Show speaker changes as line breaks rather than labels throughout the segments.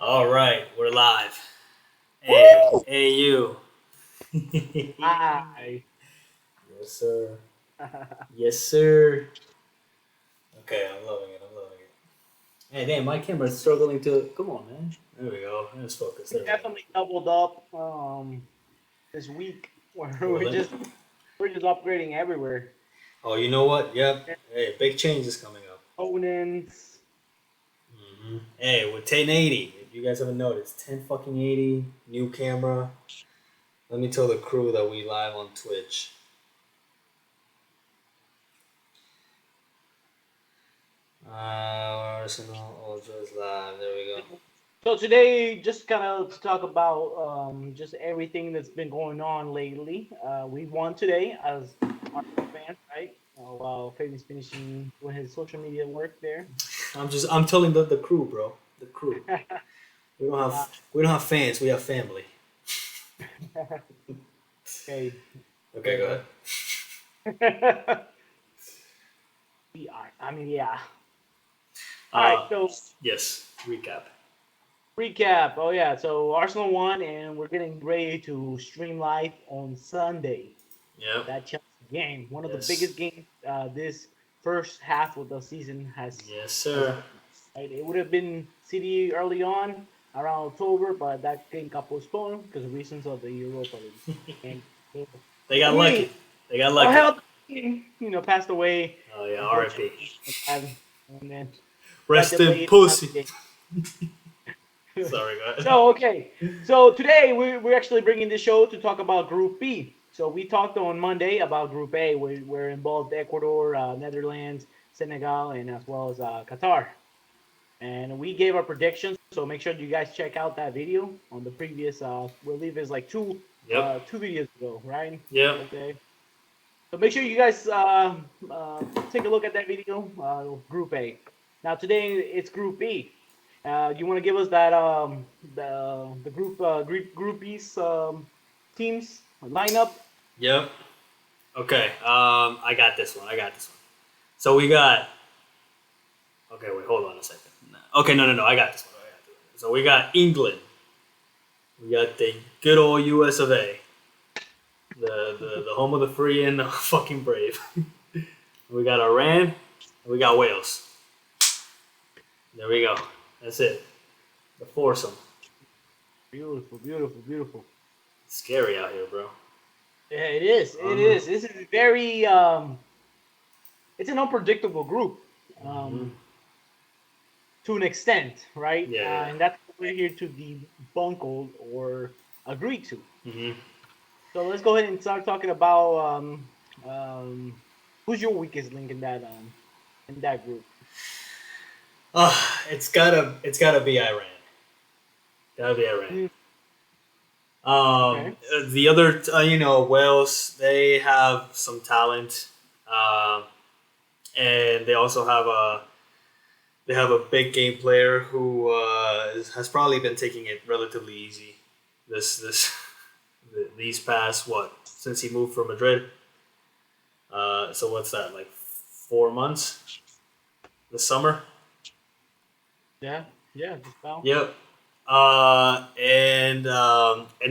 All right, we're live. Hey,
Woo!
hey, you.
Hi.
Yes, sir. Yes, sir. Okay, I'm loving it. I'm loving it. Hey, damn, my camera's struggling to. Come on, man. There we go. Let's focus.
We
There we go.
definitely doubled up this week where
Well,
we're just upgrading everywhere.
oh, you know what? Yep. Hey, big change is coming up.
Components.
Hey, with 1080, if you guys haven't noticed, 10 fucking 80, new camera. Let me tell the crew that we live on Twitch. Arsenal Ultras live. There we go.
So today, just kind of to talk about just everything that's been going on lately. We won today as Arsenal fans, right? While Fabian's finishing doing his social media work there.
I'm telling the crew, bro. The crew.
uh,
We don't have fans. We have family.
okay.
Okay, go
we are. I mean, yeah. All right.
ahead.
So
Yes. Recap.
recap. Oh yeah, so Arsenal won, and we're getting ready to stream live on Sunday.
Yep.
That Chelsea game, one of the
Yes.
biggest games this first half of the season
Yes,
has
sir.
been. Right? It would have been City early on around October, but that game got postponed because of reasons of the Europa League. And
They got
we,
lucky. They got
oh
lucky.
hell, passed away
Oh yeah. R.I.P.
unfortunately, and then got
Rest in
delayed another
pussy.
game.
Sorry, go ahead.
So okay, so today we're actually bringing the show to talk about Group B. So we talked on Monday about Group A, where involved Ecuador, Netherlands, Senegal, and as well as Qatar. And we gave our predictions. So make sure you guys check out that video on the previous. We'll leave is like
Yep.
two videos ago, right?
Yep.
Okay. So make sure you guys take a look at that video, Group A. Now today it's Group B. You want to give us that the group B's teams lineup?
Yep. Okay. I got this one. I got this one. So we got. Okay, wait. Hold on a second. Okay, no. I got this one. I got this one. So we got England. We got the good old U.S. of A. The home of the free and the fucking brave. We got Iran. And we got Wales. There we go. That's it. The foursome.
Beautiful, beautiful, beautiful.
It's scary out here, bro.
Yeah, it is. It
Uh-huh.
is. This is very. It's an unpredictable group.
Mm-hmm.
To an extent, right?
Yeah,
And that's what we're here to debunk or agree to.
yeah. Mm-hmm.
So let's go ahead and start talking about who's your weakest link in that group.
It's gotta be Iran. Gotta be Iran.
Mm, okay.
The other, Wales. They have some talent, and they also have a big game player who has probably been taking it relatively easy. This these past what since he moved from Madrid. So what's that like 4 months? The summer.
Yeah. Yeah. Just about.
Yep. And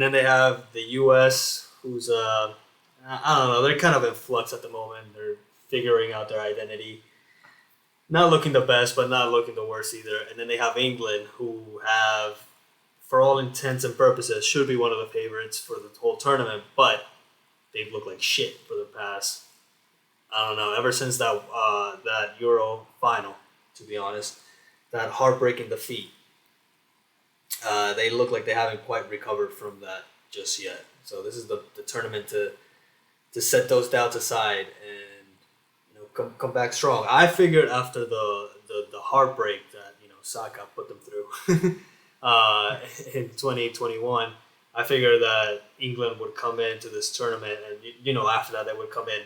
then they have the U.S. who's I don't know. They're kind of in flux at the moment. They're figuring out their identity. Not looking the best, but not looking the worst either. And then they have England, who have, for all intents and purposes, should be one of the favorites for the whole tournament. But they've looked like shit for the past. I don't know. Ever since that Euro final, to be honest, that heartbreaking defeat. They look like they haven't quite recovered from that just yet. So this is the tournament to set those doubts aside and come back strong. I figured after the heartbreak that Saka put them through in 2021, I figured that England would come into this tournament and after that they would come in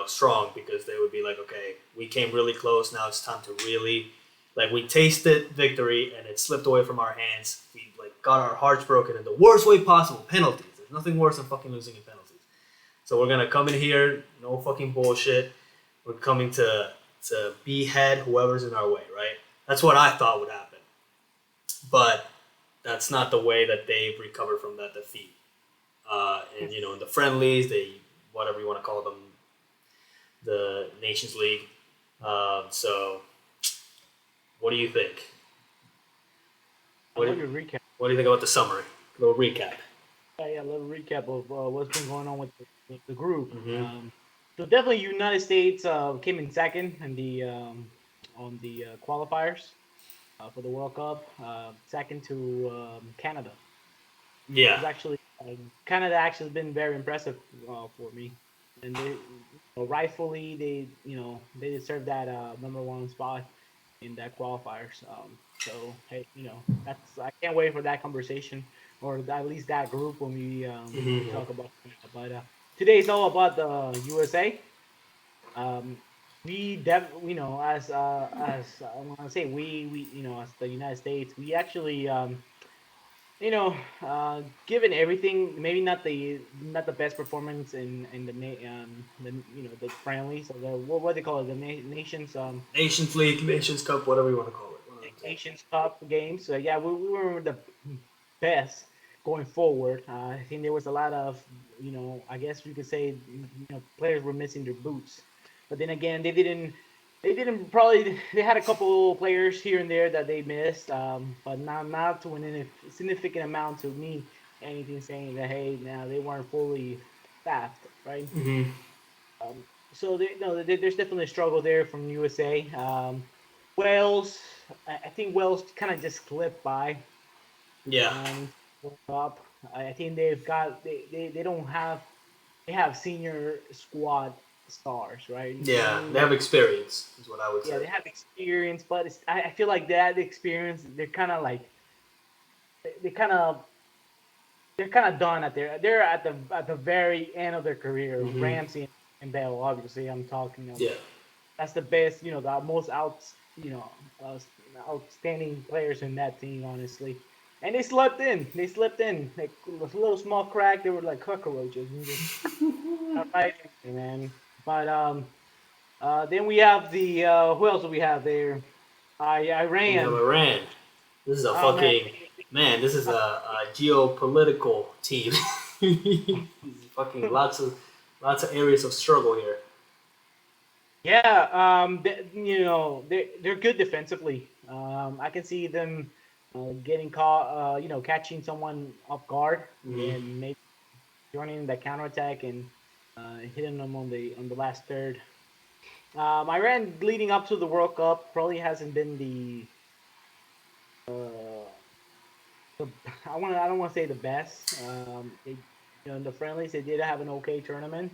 strong because they would be like, okay, we came really close. Now it's time to really like we tasted victory and it slipped away from our hands. We like got our hearts broken in the worst way possible. Penalties. There's nothing worse than fucking losing in penalties. So we're gonna come in here, no fucking bullshit. We're coming to behead whoever's in our way, right? That's what I thought would happen. But that's not the way that they've recovered from that defeat. And in the friendlies, they whatever you want to call them, the Nations League. So, what do you think?
I
What
love
do,
your recap.
what do you think about the summary? A little recap.
Yeah, a little recap of what's been going on with the group.
Mm-hmm.
So definitely, United States came in second in the on the qualifiers for the World Cup. Second to Canada. It was
Yeah.
actually Canada actually has been very impressive for me, and they rightfully they deserve that number one spot in that qualifiers. So hey, that's I can't wait for that conversation or at least that group when we
Mm-hmm.
talk about Canada. But today is all about the USA. Um, as I want to say we as the United States we actually given everything, maybe not the best performance in the friendlies or the what they call it, the
Nations League, Nations Cup, whatever you want to call it. One of them things.
Nations Cup games. So yeah, we were the best going forward. I think there was a lot of I guess we could say players were missing their boots, but then again they didn't probably they had a couple players here and there that they missed, but not to an significant amount to me anything saying that hey now they weren't fully staffed, right?
Mm-hmm.
Um, so there's definitely a struggle there from USA. Wales, I think Wales kind of just slipped by
Yeah.
in World Cup. I think they don't have they have senior squad stars, right?
Yeah. They
Mainly
have experience, is what I would
yeah,
say.
they have experience, but I feel like that experience, they're kind of like they kind of they're kind of done they're at the very end of their career.
Mm-hmm.
Ramsey and Bale, obviously, I'm talking of.
Yeah.
That's the best, the most uh, outstanding players in that team, honestly. And they slept in. They slept in. Like with a little small crack, they were like cockroaches and just not right in, man. But then we have the who else do we have there?
We have
Iran.
Iran. This is a
Oh man,
fucking man. This is a geopolitical team. Fucking lots of areas of struggle here.
yeah. They're good defensively. I can see them getting caught. Catching someone off guard
Mm-hmm.
and maybe joining the counterattack and hitting them on the last third. Iran leading up to the World Cup probably hasn't been uh, the I don't want to say the best. In the friendlies they did have an okay tournament,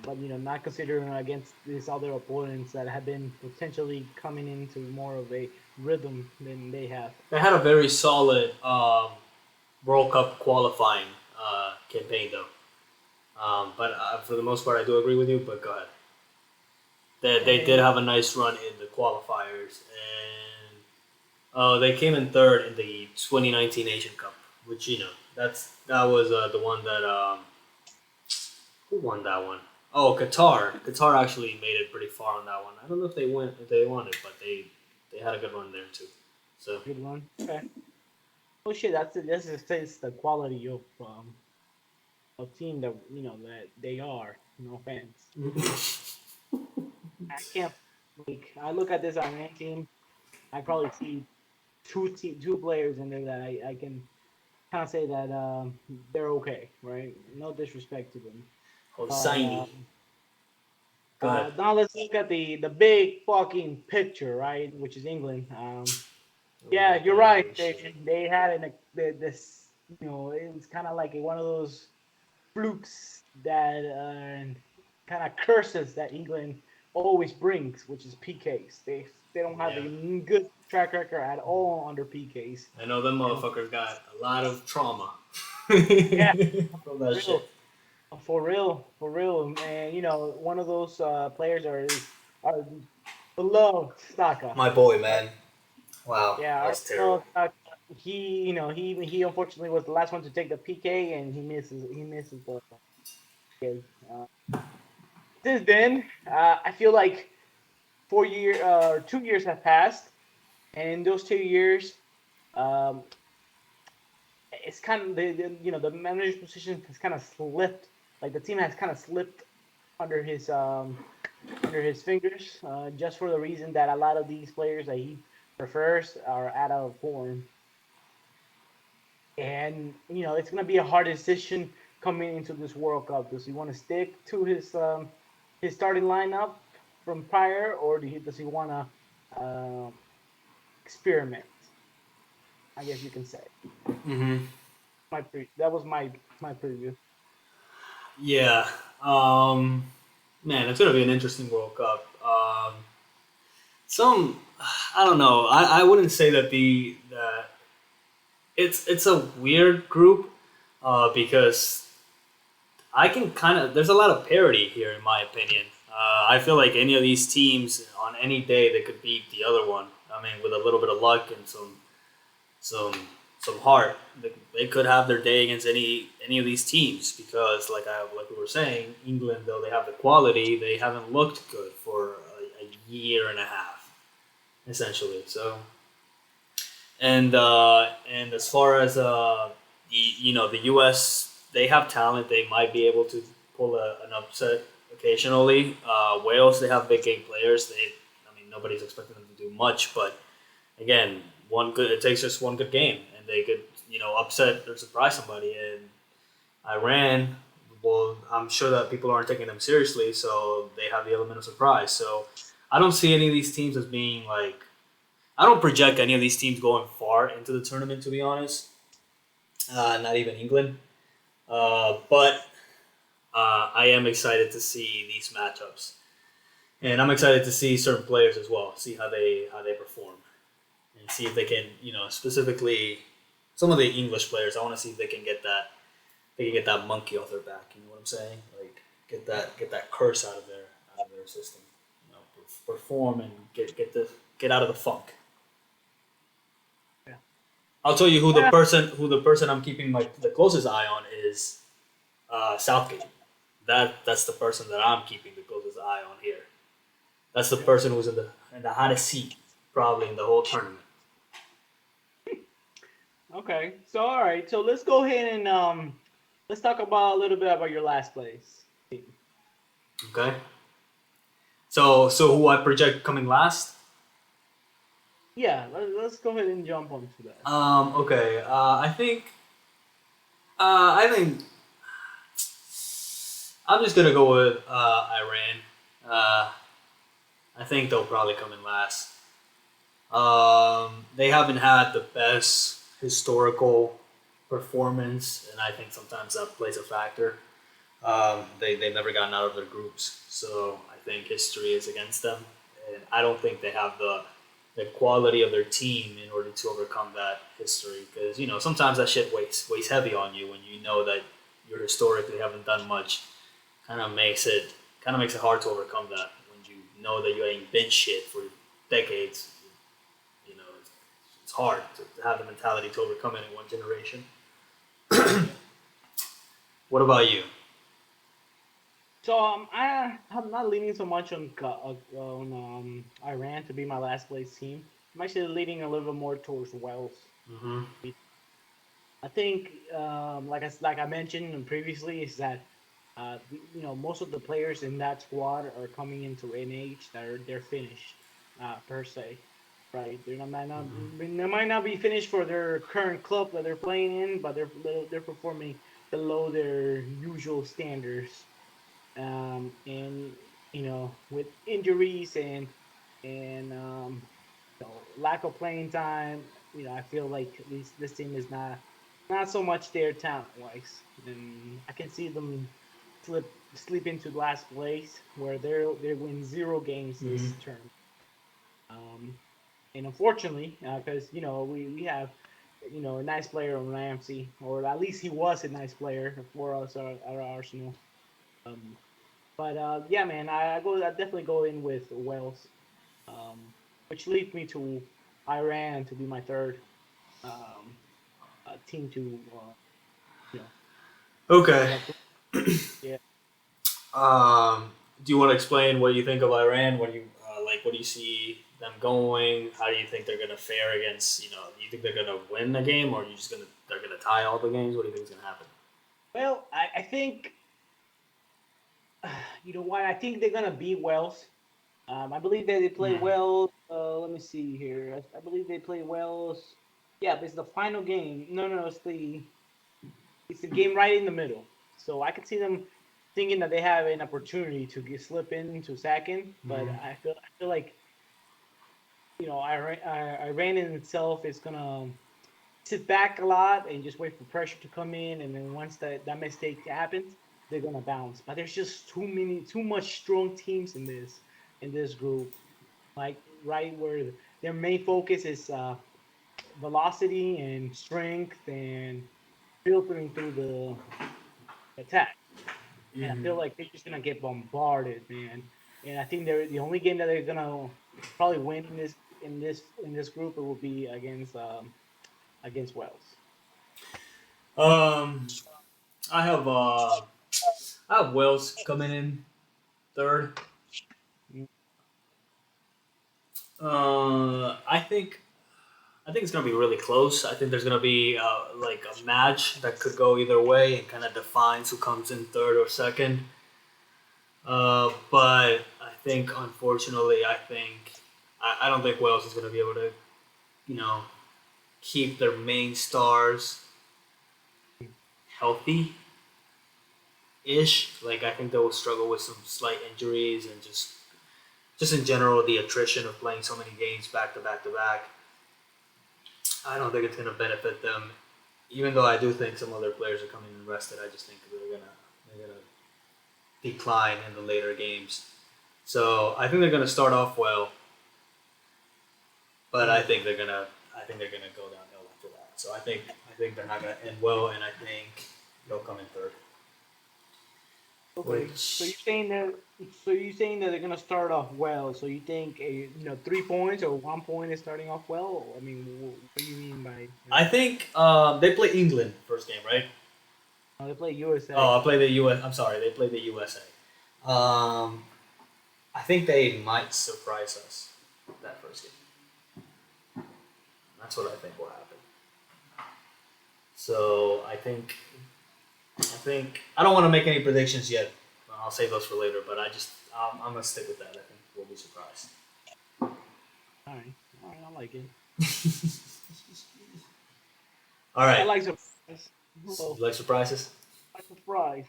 but not considering against these other opponents that have been potentially coming into more of a rhythm than they have.
They had a very solid World Cup qualifying campaign though. But for the most part, I do agree with you. But go ahead. They did have a nice run in the qualifiers, and they came in third in the 2019 Asian Cup, which that was the one that who won that one? Oh, Qatar. Qatar actually made it pretty far on that one. I don't know if they won it, but they had a good run there too. So
Good one. Okay. Oh shit, that's it. This is the quality of team that that they are. No offense. I can't like I look at this Iran team. I probably see two players in there that I can kind of say that they're okay, right? No disrespect to them, but
Hosseini. Go ahead.
now let's look at the big fucking picture, right? Which is England. Yeah, you're right.
Oh, shit.
They had this it was kind of like one of those flukes that kind of curses that England always brings, which is PKs. They don't have
Yeah.
a good track record at all under PKs.
I know them
And
motherfuckers got a lot of trauma
yeah,
from that shit.
real, for real, man. One of those players are beloved Saka.
My boy, man. Wow,
Yeah,
that was terrible.
he unfortunately was the last one to take the PK, and he misses the PK. Since then, I feel like 2 years have passed, and in those 2 years, um, it's kind of the manager's position has kind of slipped. Like the team has kind of slipped under his fingers, just for the reason that a lot of these players that he prefers are out of form. And it's going to be a hard decision coming into this World Cup. Does he want to stick to his starting lineup from prior, or does he want to experiment? I guess you can say.
Mm-hmm.
That was my preview.
Yeah. Man, it's gonna be an interesting World Cup. Some, I don't know. I wouldn't say that it's a weird group, because I can kind of there's a lot of parity here in my opinion. I feel like any of these teams on any day they could beat the other one. I mean, with a little bit of luck and some some heart, they could have their day against any of these teams because, like we were saying, England, though they have the quality, they haven't looked good for a year and a half, essentially. So, and as far as the U.S., they have talent. They might be able to pull an upset occasionally. Wales, they have big game players. I mean, nobody's expecting them to do much, but again, it takes just one good game, and they could upset or surprise somebody. And Iran, well, I'm sure that people aren't taking them seriously, so they have the element of surprise. So I don't see any of these teams as being like I don't project any of these teams going far into the tournament, to be honest. Not even England, but I am excited to see these matchups, and I'm excited to see certain players as well, see how they perform, and see if they can, specifically some of the English players. I want to see if they can get that monkey off their back. You know what I'm saying? Like get that curse out of their system. Perform and get out of the funk.
Yeah.
I'll tell you who the
Yeah.
person I'm keeping the closest eye on is Southgate. That's the person that I'm keeping the closest eye on here. That's the person who's in the hottest seat probably in the whole tournament.
Okay. So all right. So let's go ahead and let's talk about a little bit about your last place team.
Okay. So who I project coming last?
Yeah. Let's go ahead and jump onto that.
Okay. I think I'm just gonna go with Iran. Uh, I think they'll probably come in last. They haven't had the best historical performance, and I think sometimes that plays a factor. They've never gotten out of their groups, so I think history is against them, and I don't think they have the quality of their team in order to overcome that history. Because sometimes that shit weighs heavy on you when you know that you historically haven't done much. Kind of makes it hard to overcome that when you know that you ain't been shit for decades. It's hard to have the mentality to overcome it in one generation. What about you?
So I'm not leaning so much on Iran to be my last place team. I'm actually leaning a little bit more towards Wales.
Mm-hmm.
I think, like I mentioned previously, is that most of the players in that squad are coming into an age that they're finished, per se, right?
Mm-hmm.
They might not be finished for their current club that they're playing in, but they're performing below their usual standards, and with injuries and lack of playing time. I feel like this team is not so much there talent wise, and I can see them slip into last place where they win 0 games
Mm-hmm.
this term. Um, and unfortunately, because we have a nice player on Ramsey, or at least he was a nice player for us at Arsenal. Um, but yeah, man, I definitely go in with Wales, um, which leads me to Iran to be my third um, team to you know
Okay.
select. Yeah.
Do you want to explain what you think of Iran? What do you like? What do you see them going? How do you think they're gonna fare against? Do you think they're gonna win the game, or are you just gonna they're gonna tie all the games? What do you think is gonna happen?
Well, I think you know why I think they're gonna beat Wales. I believe that they play
Hmm.
Wales. Let me see here. I believe they play Wales. Yeah, but it's the final game. No, it's the game right in the middle. So I could see them thinking that they have an opportunity to slip into second, but
Hmm.
I feel like Iran in itself is gonna sit back a lot and just wait for pressure to come in, and then once that mistake happens, they're gonna bounce. But there's just too much strong teams in this group, like right where their main focus is velocity and strength and filtering through the attack. And I
Hmm.
feel like they're just gonna get bombarded, man. And I think they're the only game that they're gonna probably win in this group. It will be against Wales.
Um, I have uh, I have Wales coming in third. I think it's gonna be really close. I think there's gonna be like a match that could go either way and kind of defines who comes in third or second. But I think, unfortunately, I don't think Wales is gonna be able to, you know, keep their main stars healthy ish. Like I think they will struggle with some slight injuries and just in general the attrition of playing so many games back to back to back. I don't think it's going to benefit them. Even though I do think some other players are coming in rested, I just think they're gonna decline in the later games. So I think they're gonna start off well, but I think they're gonna go downhill after that. So I think they're not gonna end well, and I think they'll come in third.
Okay, so
Which
you're saying that they're gonna start off well. So you think 3 points or 1 point is starting off well? I mean, what do you mean by
I think they play England first game, right?
they play USA?
Oh, I play the US. I'm sorry, they play the USA. I think they might surprise us that first game. That's what I think will happen. So I think I don't want to make any predictions yet. I'll save those for later. But I'm gonna stick with that. I think we'll be surprised.
All right, I like it.
All
I
right.
like surprise. Oh,
You like surprises?
I like surprise.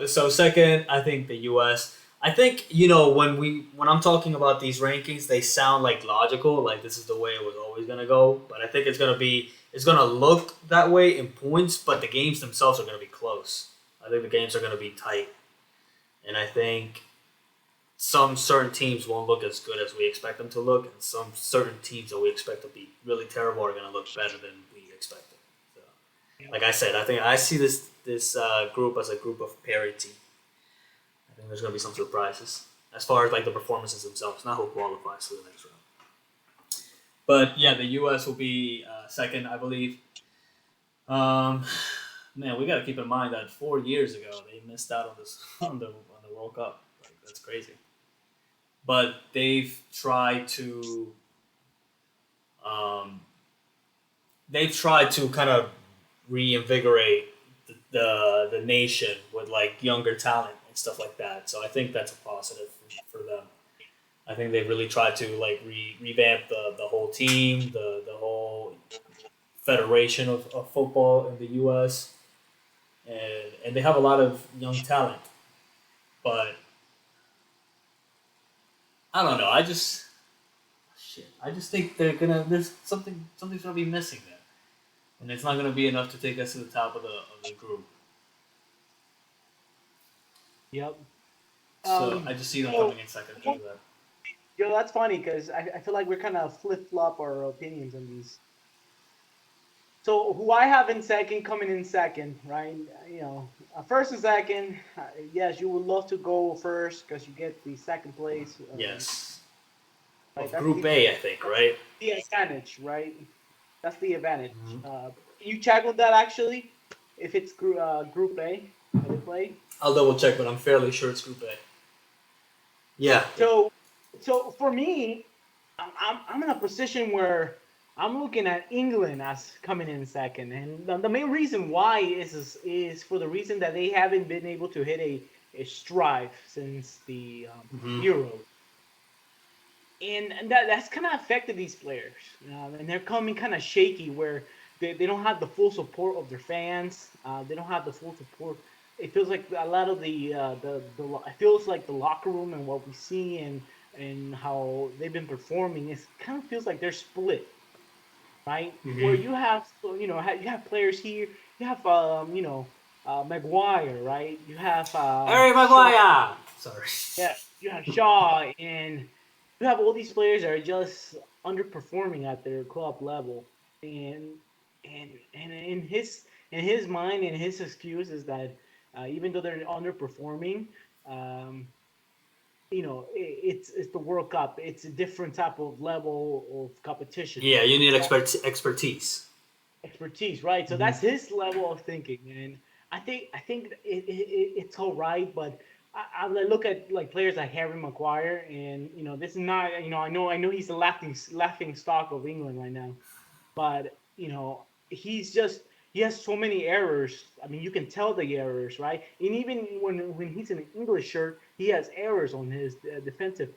So second, I think the U.S. I think when I'm talking about these rankings, they sound like logical, like this is the way it was always gonna go. But I think it's gonna look that way in points, but the games themselves are gonna be close. I think the games are gonna be tight, and I think some certain teams won't look as good as we expect them to look, and some certain teams that we expect to be really terrible are gonna look better than we expected. So,
Yeah.
like I said, I think I see this group as a group of parity. I think there's going to be some surprises as far as like the performances themselves, not who qualifies for the next round. But yeah, the U.S. will be second, I believe. Um, Man, we got to keep in mind that 4 years ago they missed out on this on the World Cup. Like that's crazy. But um, they've tried to kind of reinvigorate the nation with like younger talent and stuff like that. So I think that's a positive for them. I think they really tried to like revamp the whole team, the whole federation of football in the U.S. and they have a lot of young talent, but I don't know. I just think there's something's gonna be missing there, and it's not gonna be enough to take us to the top of the group.
Yep.
So I just see them
So
coming in second because of that.
that's funny because I feel like we're kind of flip flop our opinions on these. So who I have in second, coming in second, right? First and second. Yes, you would love to go first because you get the second place.
Yes.
Right.
Of
That's
Group
the
A, I think, right?
the advantage, right? That's the advantage.
Mm-hmm.
Can you check on that actually? If it's Group A that they play.
I'll double check, but I'm fairly sure it's Group A. Yeah.
So, so for me, I'm in a position where I'm looking at England as coming in second, and the main reason why is for the reason that they haven't been able to hit a stride since the
Hmm.
Euros, and that's kind of affected these players, and they're coming kind of shaky where they don't have the full support of their fans. They don't have the full support. It feels like a lot of the it feels like the locker room and what we see and how they've been performing. It kind of feels like they're split, right? Where
Hmm.
you have, so you have players here. You have Maguire, right? You have
Harry
Shaw.
Maguire. Sorry.
Yeah, you have Shaw, and you have all these players that are just underperforming at their club level, and and in his mind and his excuse is that even though they're underperforming, um, it's the World Cup. It's a different type of level of competition,
Yeah, you need
right?
expertise.
Expertise, right? So
Hmm.
that's his level of thinking, and I think it's all right, but I look at like players like Harry Maguire, and this is not I know he's the laughing stock of England right now, but he's just he has so many errors. I mean, you can tell the errors, right? And even when he's in an English shirt, he has errors on his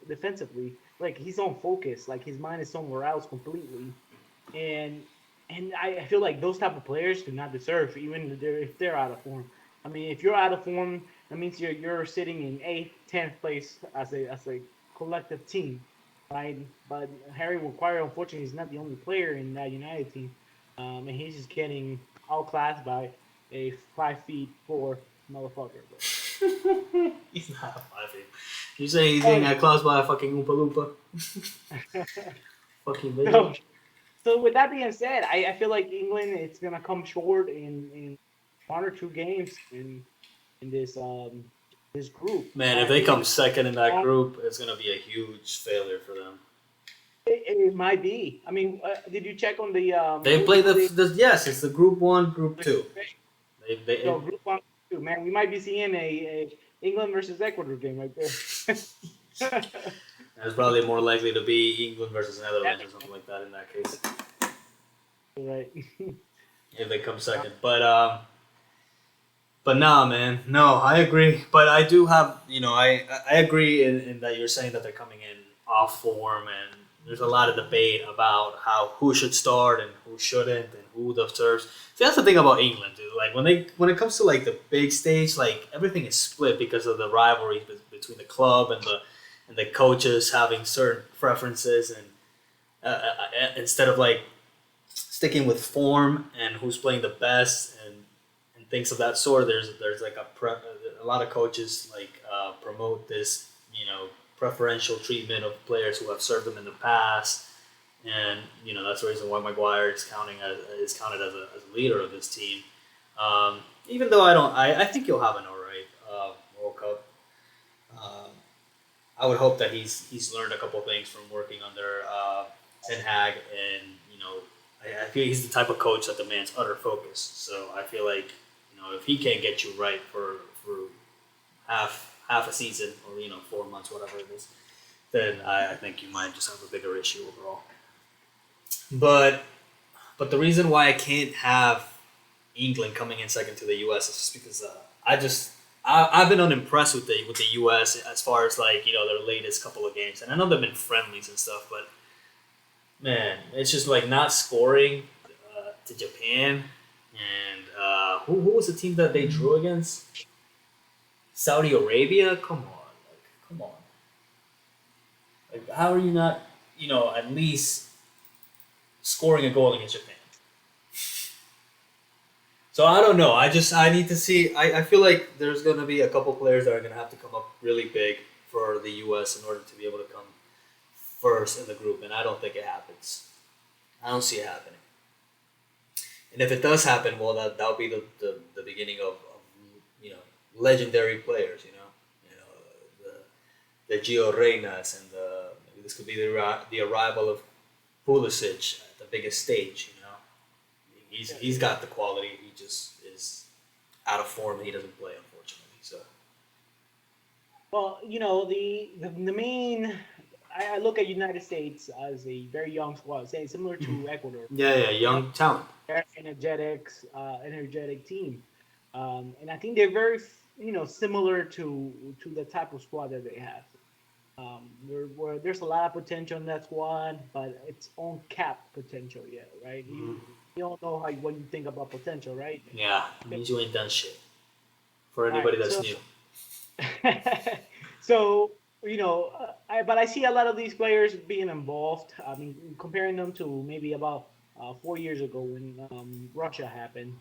defensively. Like he's on focus, like his mind is somewhere else completely, and I feel like those type of players do not deserve even if they're out of form. I mean, if you're out of form, that means you're sitting in eighth, 10th place as a collective team, right? But Harry Maguire, unfortunately, is not the only player in that United team, and he's just getting outclassed by a 5'4" motherfucker.
He's not a 5'8". You say he's getting
But,
outclassed by a fucking Oompa Loompa? Fucking midget.
so So with that being said, I feel like England it's gonna come short in one or two games in this group.
Man, if
I
they
feel like
come second in that
um,
group, it's gonna be a huge failure for them.
it might be. I mean, did you check on the
They play
who they
the yes, it's the group one, group two.
so group one two? Man, we might be seeing a England versus Ecuador game right there.
It's probably more likely to be England versus
That
Netherlands or
makes
something like that in that case
sense, right?
if they come second. But nah, man, no, I agree. But I do have, I agree in that you're saying that they're coming in off form, and there's a lot of debate about how who should start and who shouldn't, and who deserves. See, that's the thing about England, dude. Like when it comes to like the big stage, like everything is split because of the rivalry between the club and the coaches having certain preferences, and instead of like sticking with form and who's playing the best and things of that sort. There's like a lot of coaches like promote this preferential treatment of players who have served them in the past, and that's the reason why Maguire is counted as a leader of this team. Even though I think he'll have an alright World Cup. Um, I would hope that he's learned a couple things from working under Ten Hag, and I feel he's the type of coach that demands utter focus. So I feel like if he can't get you right for half a season or 4 months, whatever it is, then I think you might just have a bigger issue overall. But the reason why I can't have England coming in second to the U.S. is just because I've been unimpressed with the U.S. as far as like their latest couple of games, and I know they've been friendlies and stuff, but man, it's just like not scoring to Japan, and who was the team that they drew against? Saudi Arabia. Come on, like how are you not at least scoring a goal against Japan? So I don't know. I need to see. I feel like there's gonna be a couple players that are gonna have to come up really big for the U.S. in order to be able to come first in the group, and I don't think it happens. I don't see it happening. And if it does happen, well, that'll be the beginning of legendary players. The Gio Reynas, and maybe this could be the arrival of Pulisic at the biggest stage. He's got the quality. He just is out of form. He doesn't play, unfortunately. So
Well, the main I look at United States as a very young squad, say similar to Ecuador.
Yeah, young talent.
Very energetic team, and I think they're very similar to the type of squad that they have. Where there's a lot of potential in that squad, but it's uncapped potential yet, right? You don't know what you think about potential, right?
Yeah, means you ain't done shit. For
All
anybody
right,
that's
so
new.
so but I see a lot of these players being involved. I mean, comparing them to maybe about 4 years ago when Russia happened,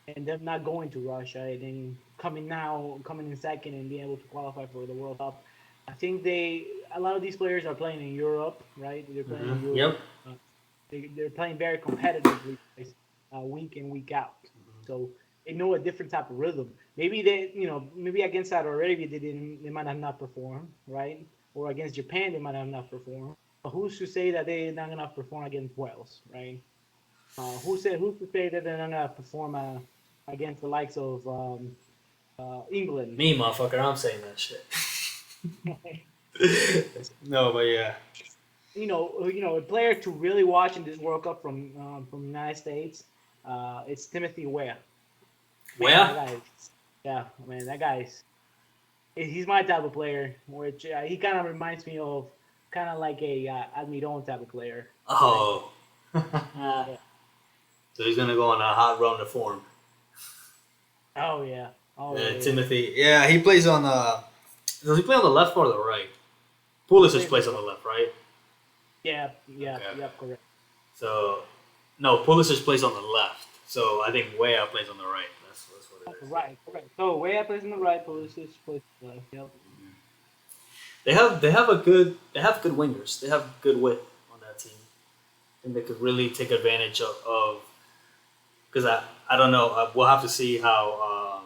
and them not going to Russia, and then coming in second and being able to qualify for the World Cup. I think a lot of these players are playing in Europe, right? They're playing in Europe.
Yep.
Uh, they're playing very competitively, week in week out. So they know a different type of rhythm. Maybe maybe against Saudi Arabia they might have not performed, right? Or against Japan they might have not performed. But who's to say that they're not gonna perform against Wales, right? Who's to say that they're not gonna perform against the likes of England?
Me, motherfucker, I'm saying that shit. No, but yeah.
A player to really watch in this World Cup from the United States, it's Timothy Weah. Man,
Where?
that guy, yeah, man, that guy's he's my type of player. Which he kind of reminds me of, kind of like a Almiron type of player. Right?
Oh.
Yeah.
So he's gonna go on a hot run of form.
Oh yeah. Oh yeah.
Timothy. Yeah, he plays on. Does he play on the left or the right? Pulisic plays on the left, right?
Yeah.
Okay.
Correct.
So, no, Pulisic plays on the left. So I think Weah plays on the right. That's what it is.
Right, correct. So Weah plays on the right, Pulisic plays on the left. Yep.
They have good wingers. They have good width on that team. And they could really take advantage of because I don't know. We'll have to see how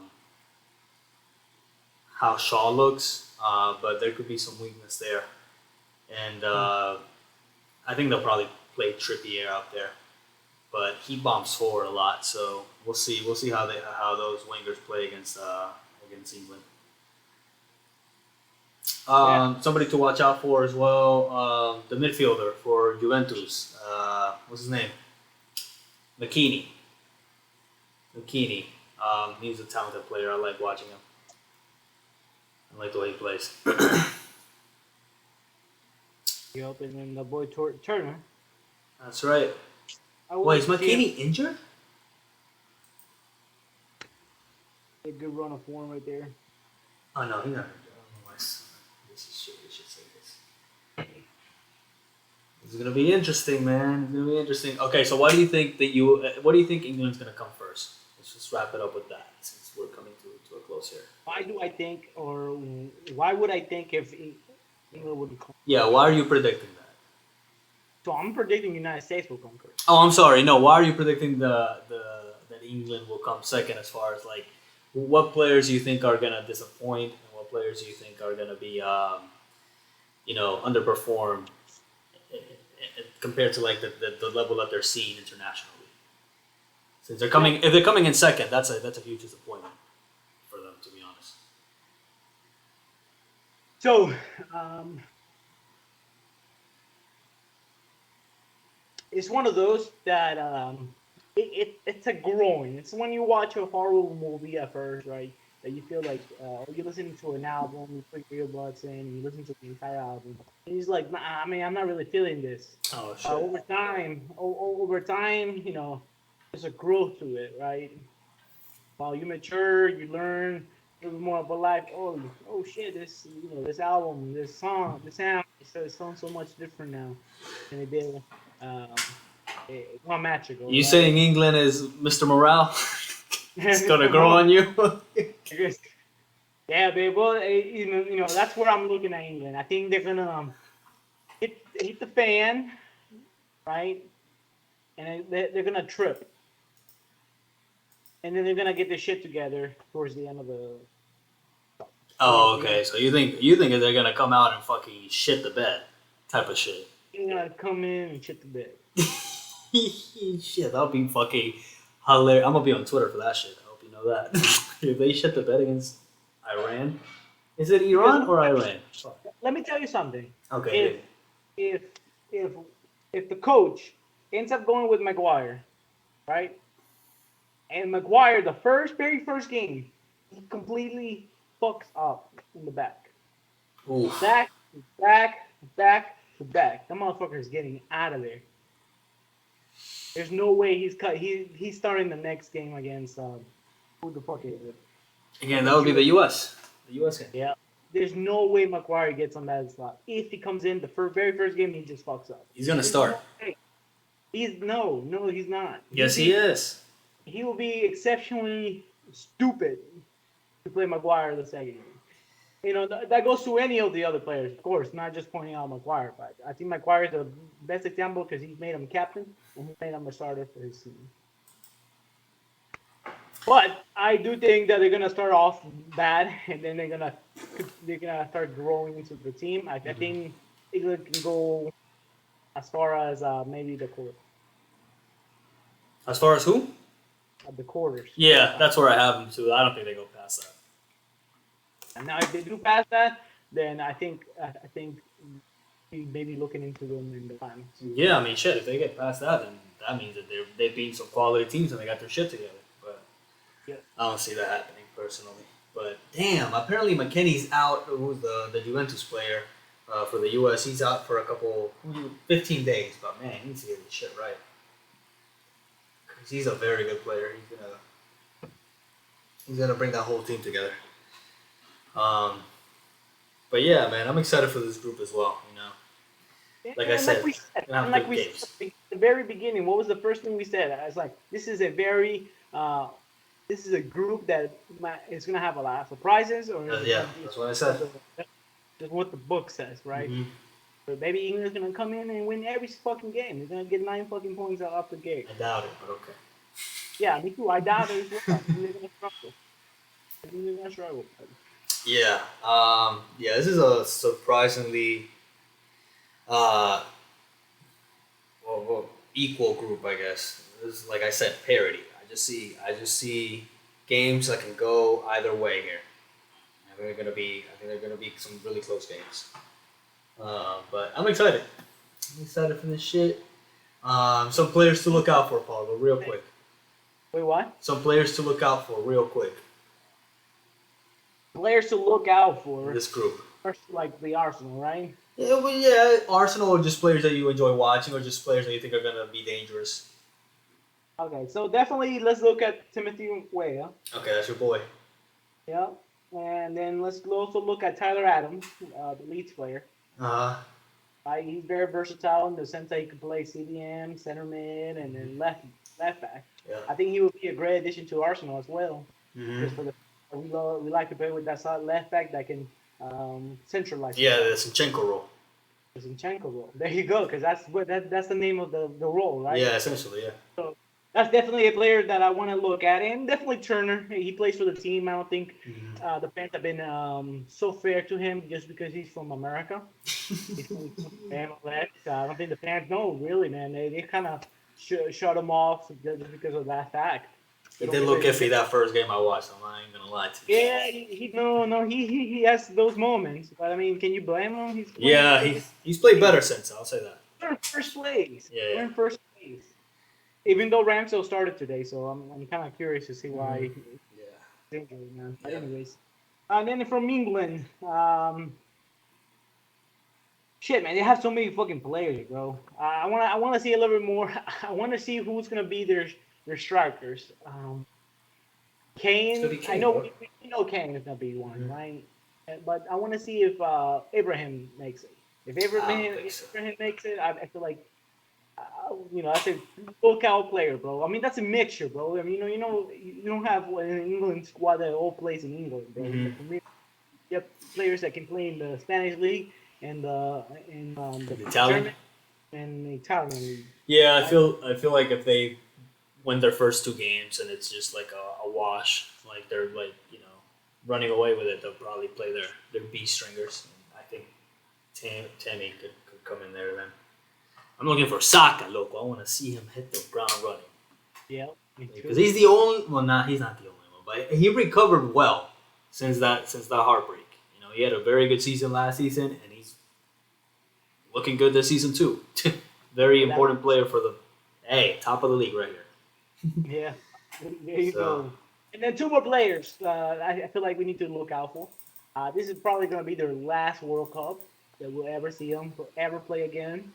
Shaw looks, but there could be some weakness there, and I think they'll probably play Trippier out there, but he bombs forward a lot, so we'll see. We'll see how those wingers play against England. Somebody to watch out for as well. The midfielder for Juventus. What's his name? McKinney. He's a talented player. I like watching him. I like the way he plays.
Yep, and then the boy Turner.
That's right. Wait, is McKinney injured?
A good run of form right there.
Oh no, he's not injured. I don't know why. This is shit. We should say this. It's gonna be interesting, man. It's gonna be interesting. Okay, so what do you think what do you think England's gonna come first? Let's just wrap it up with that, since we're coming to a close here.
Why would I think if England would come?
Yeah, why are you predicting that?
So I'm predicting United States will come first.
Oh, I'm sorry. No, why are you predicting that England will come second? As far as like, what players do you think are gonna disappoint, and what players do you think are gonna be, underperform compared to like the level that they're seeing internationally? Since if they're coming in second, that's a huge disappointment for them, to be honest.
So, it's one of those that it's a growing. It's when you watch a horror movie at first, right? That you feel like you're listening to an album, you put your earbuds in, you listen to the entire album, and he's like, nah, I mean, I'm not really feeling this.
Oh shit.
Over time, there's a growth to it, right? While you mature, you learn a little more about life. Oh shit! This album, this song, this sound, it sounds so much different now than it did 1 match ago.
You
right?
saying England is Mr. Morale? It's gonna grow on you.
Yeah, babe. Well, that's where I'm looking at England. I think they're gonna hit the fan, right? And they're gonna trip, and then they're gonna get their shit together towards the end of the.
Oh, okay. So you think they're gonna come out and fucking shit the bed, type of shit.
They're gonna come in and shit the bed.
Shit, that'll be fucking hilarious. I'm gonna be on Twitter for that shit. I hope you know that. If they shit the bed against Iran, is it Iran or Iran?
Let me tell you something.
Okay.
if if if the coach ends up going with Maguire, right? And Maguire, the very first game, he completely fucks up in the back.
Oof.
Back, back, back to back. That motherfucker is getting out of there. There's no way he's cut. He's starting the next game against who the fuck is it?
Again, that would
Against
be
you.
the U.S. The U.S. game.
Yeah. There's no way Maguire gets on that slot. If he comes in the very first game, he just fucks up.
He's gonna
There's
start.
no way. He's not.
Yes, he is.
He will be exceptionally stupid to play Maguire the second game. You know, that goes to any of the other players, of course, not just pointing out Maguire. But I think Maguire is the best example because he's made him captain and he made him a starter for his team. But I do think that they're gonna start off bad and then they're gonna start growing into the team. I think England can go as far as maybe the quarter.
As far as who?
The quarters.
Yeah, that's where I have them too. I don't think they go past that.
And now, if they do pass that, then I think we may be looking into them in the finals.
Yeah, I mean, shit. If they get past that, then that means that they've beaten some quality teams and they got their shit together. But
Yeah.
I don't see that happening personally. But damn, apparently McKennie's out. Who's the Juventus player for the U.S.? He's out for 15 days. But man, he needs to get his shit right. 'Cause he's a very good player. He's gonna bring that whole team together. But yeah, man, I'm excited for this group as well. You know, like I said,
we said,
gonna have
and like
good
we
games.
said at the very beginning, what was the first thing we said? I was like, this is a group that is gonna have a lot of surprises, or
Yeah, that's what I said.
just what the book says, right?
Mhm.
But maybe England's gonna come in and win every fucking game. They're gonna get 9 fucking points off the gate.
I doubt it, but okay.
Yeah, me too. I doubt it as well. I think they're gonna struggle. I think they're gonna struggle.
Yeah. Yeah. This is a surprisingly, equal group, I guess. This is, like I said, parity. I just see games that can go either way here. I think they're gonna be some really close games. But I'm excited. I'm excited for this shit. Some players to look out for, Paulo, real quick.
Wait, what?
Some players to look out for, real quick.
Players to look out
In
for.
this group.
First, like the Arsenal, right?
Yeah, well, yeah, Arsenal or just players that you enjoy watching, or just players that you think are gonna be dangerous.
Okay, so definitely let's look at Timothy Weah.
Okay, that's your boy.
Yeah. And then let's also look at Tyler Adams, the Leeds player. He's very versatile in the sense that he can play CDM, center mid, and then left back.
Yeah.
I think he would be a great addition to Arsenal as well.
Mm-hmm.
Just for we like to play with that solid left back that can centralize.
Yeah, the Zinchenko role.
The Zinchenko role. There you go, because that's the name of the role, right?
Yeah, essentially, yeah.
So that's definitely a player that I want to look at, and definitely Turner. He plays for the team. I don't think the fans have been so fair to him just because he's from America. He's from Bangladesh. I don't think the fans know really, man. They kind of shut him off just because of that fact.
It did look iffy that first game I watched. I'm not even gonna lie to you.
Yeah, he has those moments, but I mean, can you blame him?
He's played better since. I'll say that.
We're in first place.
Yeah,
We're in first place. Even though Ramsdale started today, so I'm kind of curious to see why he's injured, man. But anyways, and then from England, shit, man, they have so many fucking players, bro. I wanna see a little bit more. I want to see who's gonna be their strikers. Kane,
Kane,
I know
bro.
we know Kane is gonna be one, right? But I want to see if Abraham makes it. If Abraham makes it, I feel like that's a lookout player, bro. I mean, that's a mixture, bro. I mean, you don't have an England squad that all plays in England, bro.
Mm-hmm.
You have players that can play in the Spanish league and the
Italian
German and the Italian league.
Yeah, I feel like if they win their first 2 games and it's just like a wash, like they're running away with it, they'll probably play their B stringers. And I think Tammy could come in there then. I'm looking for Saka, loco. I want to see him hit the ground running.
Yeah,
Because he's the only. Well, he's not the only one, but he recovered well since that heartbreak. He had a very good season last season, and looking good this season too. Very important player for the top of the league right here.
Yeah, there you
So
go. And then two more players. I feel like we need to look out for. This is probably going to be their last World Cup that we'll ever see them ever play again,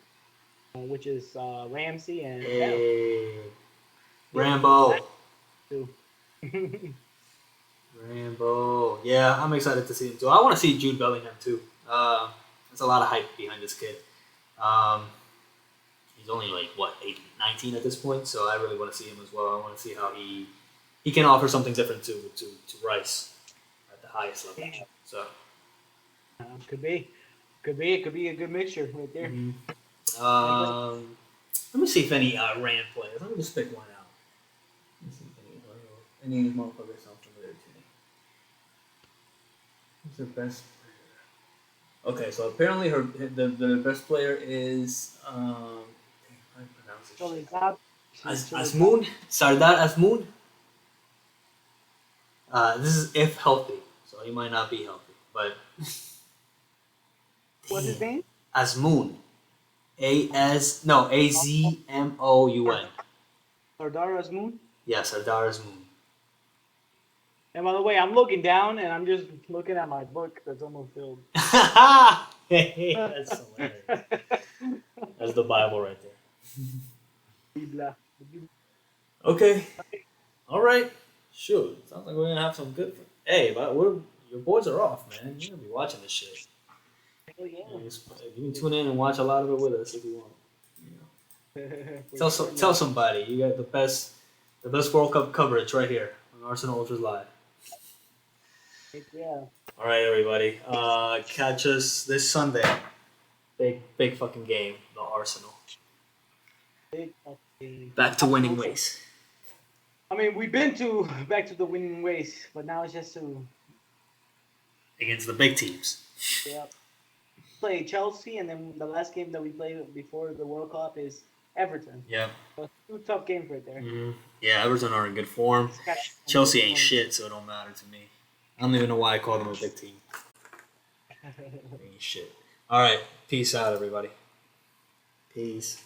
which is Ramsey and Bell.
hey,
Yeah, the last
Rambo.
two.
Rambo. Yeah, I'm excited to see him too. I want to see Jude Bellingham too. There's a lot of hype behind this kid. Um, he's only like what 19 at this point, so I really want to see him as well. I want to see how he can offer something different to Rice at the highest level.
Yeah.
So
Could be, it could be a good mixture right there.
let me see if any Rand players. Let me just pick one out. Let me see if any motherfuckers sound familiar to me. Who's the best player? Okay, so apparently the best player is how do I pronounce this
So
shit? Asmoon? Sardar Asmoon? This is if healthy, so he might not be healthy, but
What's his name?
Asmoon. Azmoun.
Sardar Azmoun.
Yeah, Sardar Asmoon.
And by the way, I'm looking down and I'm just looking at my book that's almost filled.
That's hilarious. That's the Bible right there. Okay. All right. Shoot. Sounds like we're gonna have some good. Hey, but your boys are off, man. You're gonna be watching this shit.
Hell yeah.
You can tune in and watch a lot of it with us if you want. Tell somebody you got the best World Cup coverage right here on Arsenal Ultras Live.
Yeah.
All right, everybody. Catch us this Sunday. Big fucking game. The Arsenal. Back to winning ways.
I mean, we've been back to the winning ways, but now it's just to
Against the big teams.
play Chelsea, and then the last game that we played before the World Cup is Everton.
Yeah.
So two tough games right there.
Mm-hmm. Yeah, Everton are in good form. Chelsea ain't shit, so it don't matter to me. I don't even know why I call them a big team. They ain't shit. All right. Peace out, everybody. Peace.